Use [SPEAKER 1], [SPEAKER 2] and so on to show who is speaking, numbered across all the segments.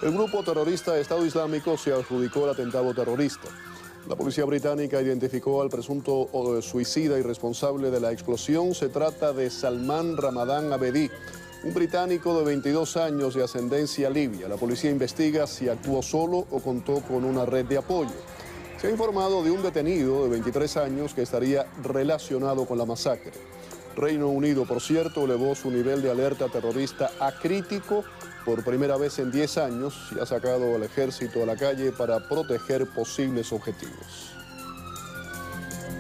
[SPEAKER 1] El grupo terrorista Estado Islámico se adjudicó el atentado terrorista. La policía británica identificó al presunto suicida y responsable de la explosión. Se trata de Salman Ramadán Abedi, un británico de 22 años de ascendencia libia. La policía investiga si actuó solo o contó con una red de apoyo. Se ha informado de un detenido de 23 años que estaría relacionado con la masacre. Reino Unido, por cierto, elevó su nivel de alerta terrorista a crítico por primera vez en 10 años y ha sacado al ejército a la calle para proteger posibles objetivos.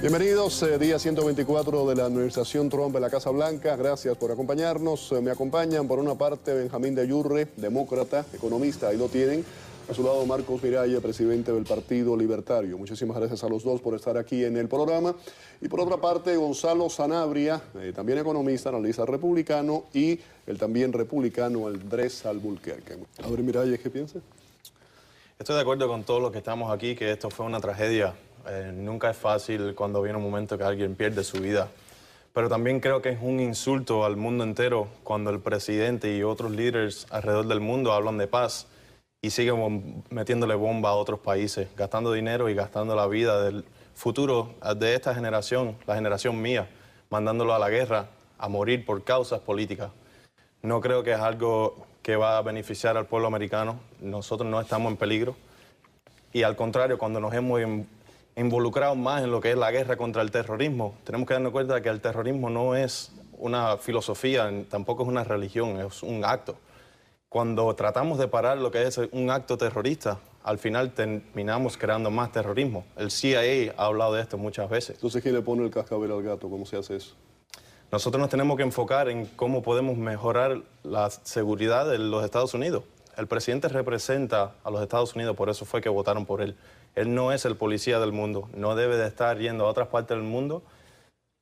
[SPEAKER 1] Bienvenidos, día 124 de la administración Trump en la Casa Blanca. Gracias por acompañarnos. Me acompañan por una parte Benjamín de Yurre, demócrata, economista, ahí lo tienen. A su lado Marcos Miralles, presidente del Partido Libertario. Muchísimas gracias a los dos por estar aquí en el programa. Y por otra parte, Gonzalo Sanabria, también economista, analista republicano, y el también republicano Andrés Albuquerque. A ver, Miralles, ¿qué piensa?
[SPEAKER 2] Estoy de acuerdo con todos los que estamos aquí, que esto fue una tragedia. Nunca es fácil cuando viene un momento que alguien pierde su vida. Pero también creo que es un insulto al mundo entero cuando el presidente y otros líderes alrededor del mundo hablan de paz y siguen metiéndole bomba a otros países, gastando dinero y gastando la vida del futuro de esta generación, la generación mía, mandándolo a la guerra, a morir por causas políticas. No creo que es algo que va a beneficiar al pueblo americano. Nosotros no estamos en peligro. Y al contrario, cuando nos hemos involucrado más en lo que es la guerra contra el terrorismo, tenemos que darnos cuenta de que el terrorismo no es una filosofía, tampoco es una religión, es un acto. Cuando tratamos de parar lo que es un acto terrorista, al final terminamos creando más terrorismo. El CIA ha hablado de esto muchas veces.
[SPEAKER 1] Entonces, ¿quién le pone el cascabel al gato? ¿Cómo se hace eso?
[SPEAKER 2] Nosotros nos tenemos que enfocar en cómo podemos mejorar la seguridad de los Estados Unidos. El presidente representa a los Estados Unidos, por eso fue que votaron por él. Él no es el policía del mundo, no debe de estar yendo a otras partes del mundo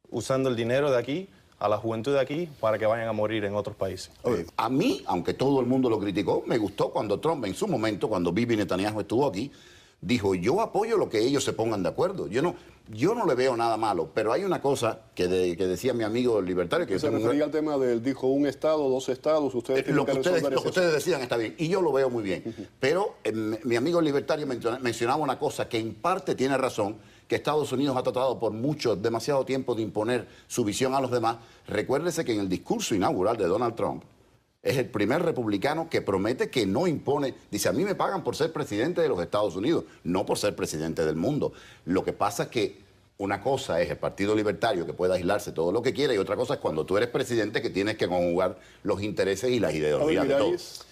[SPEAKER 2] usando el dinero de aquí, a la juventud de aquí, para que vayan a morir en otros países.
[SPEAKER 3] A mí, aunque todo el mundo lo criticó, me gustó cuando Trump en su momento, cuando Bibi Netanyahu estuvo aquí, dijo, yo apoyo lo que ellos se pongan de acuerdo. Yo no le veo nada malo, pero hay una cosa que decía mi amigo el libertario. Que
[SPEAKER 1] se refería al tema del, dijo, un estado, dos estados, ustedes tienen que resolver
[SPEAKER 3] lo que ustedes decían está bien, y yo lo veo muy bien. Pero mi amigo el libertario mencionaba una cosa que en parte tiene razón, que Estados Unidos ha tratado por demasiado tiempo de imponer su visión a los demás. Recuérdese que en el discurso inaugural de Donald Trump, es el primer republicano que promete que no impone. Dice, a mí me pagan por ser presidente de los Estados Unidos, no por ser presidente del mundo. Lo que pasa es que una cosa es el Partido Libertario, que puede aislarse todo lo que quiera, y otra cosa es cuando tú eres presidente, que tienes que conjugar los intereses y las ideologías de todos.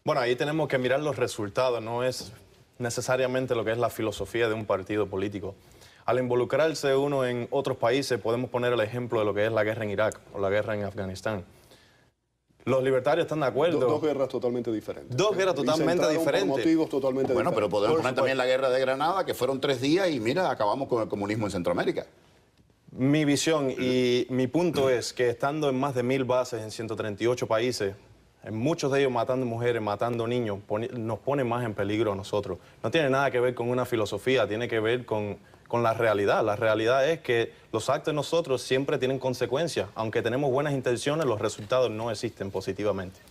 [SPEAKER 2] Bueno, ahí tenemos que mirar los resultados, no es necesariamente lo que es la filosofía de un partido político. Al involucrarse uno en otros países, podemos poner el ejemplo de lo que es la guerra en Irak o la guerra en Afganistán. Los libertarios están de acuerdo.
[SPEAKER 1] Dos guerras totalmente diferentes.
[SPEAKER 2] Dos guerras totalmente diferentes.
[SPEAKER 1] Por motivos totalmente diferentes.
[SPEAKER 3] Bueno, pero podemos poner también la guerra de Granada, que fueron 3 días y mira, acabamos con el comunismo en Centroamérica.
[SPEAKER 2] Mi visión y mi punto es que estando en más de 1000 bases en 138 países, en muchos de ellos matando mujeres, matando niños, nos pone más en peligro a nosotros. No tiene nada que ver con una filosofía, tiene que ver con la realidad. La realidad es que los actos de nosotros siempre tienen consecuencias. Aunque tenemos buenas intenciones, los resultados no existen positivamente.